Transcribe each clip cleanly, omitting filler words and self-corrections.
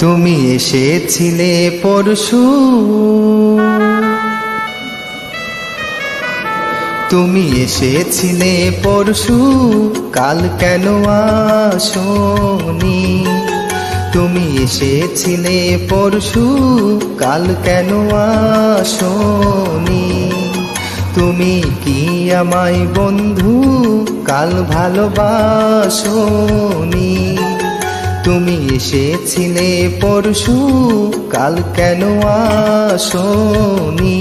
তুমি এসেছিলে পরশু, তুমি এসেছিলে পরশু, কাল কেন আসোনি? তুমি এসেছিলে পরশু, কাল কেন আসোনি? তুমি কি আমায় বন্ধু কাল ভালোবাসোনি? তুমি এসেছিলে পরশু, কাল কেন আসোনি?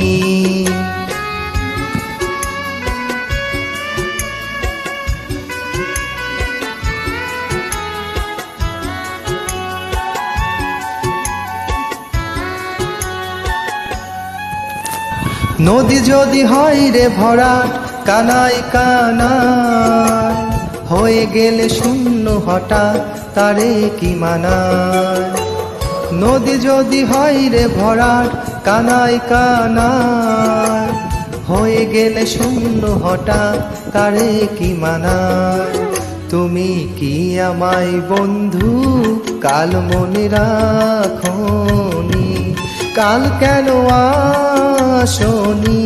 নদী যদি হয় রে ভরাট, কানায় কানায় হয়ে গেলে শূন্য হঠাৎ, তারে কি মানায়? নদী যদি হয় রে ভরাট, কানায় কানায় হয়ে গেলে শূন্য হঠাৎ, তারে কি মানায়? তুমি কি আমায় বন্ধু কাল মনে রাখোনি? কাল কেন আসোনি?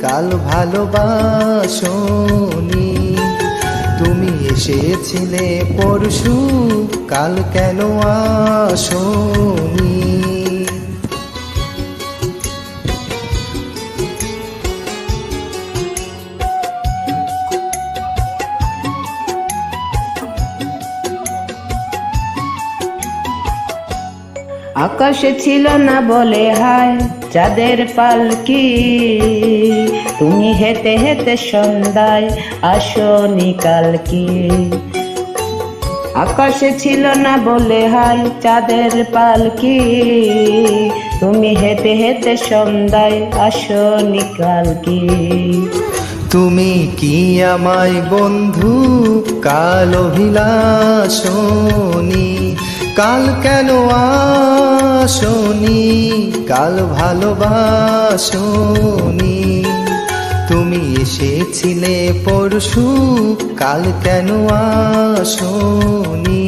কাল ভালোবাসোনি? তুমি এসেছিলে পরশু, কাল কেন আসোনি? আকাশে ছিল না বলে হায় চাঁদের পালকি, তুমি হেঁটে হেঁটে সন্ধ্যায় আসোনি কালকি। আকাশে ছিল না বলে হায় চাঁদের পালকি, তুমি হেঁটে হেঁটে সন্ধ্যায় আসোনি কালকি। তুমি কি আমায় বন্ধু কাল অভিলাষোনি? কাল কেন আসোনি? কাল ভালোবাসোনি? তুমি এসেছিলে পরশু, কাল কেন আসোনি?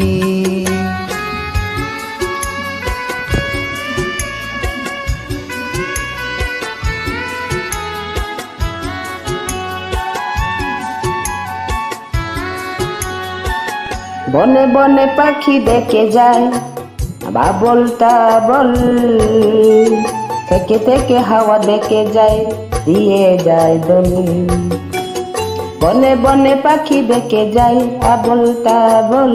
বনে বনে পাখি দেখে যায় বাবলটা বল, থেকে থেকে হাওয়া দেখে যায় দিয়ে যায় দলি। বনে বনে পাখি দেখে যায় আবলটা বল,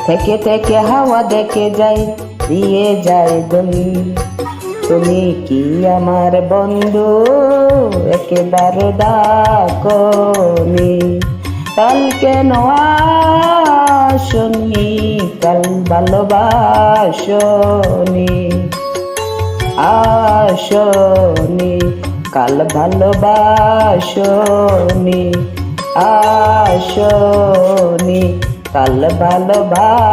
থেকে থেকে হাওয়া দেখে যায় দিয়ে যায় দলি। তুমি কি আমার বন্ধু একেবারে ডাকনি? কাল কেন আসোনি? কাল ভালোবাসোনি? আসোনি কাল ভালোবাসোনি? আসোনি কাল ভালোবাসোনি?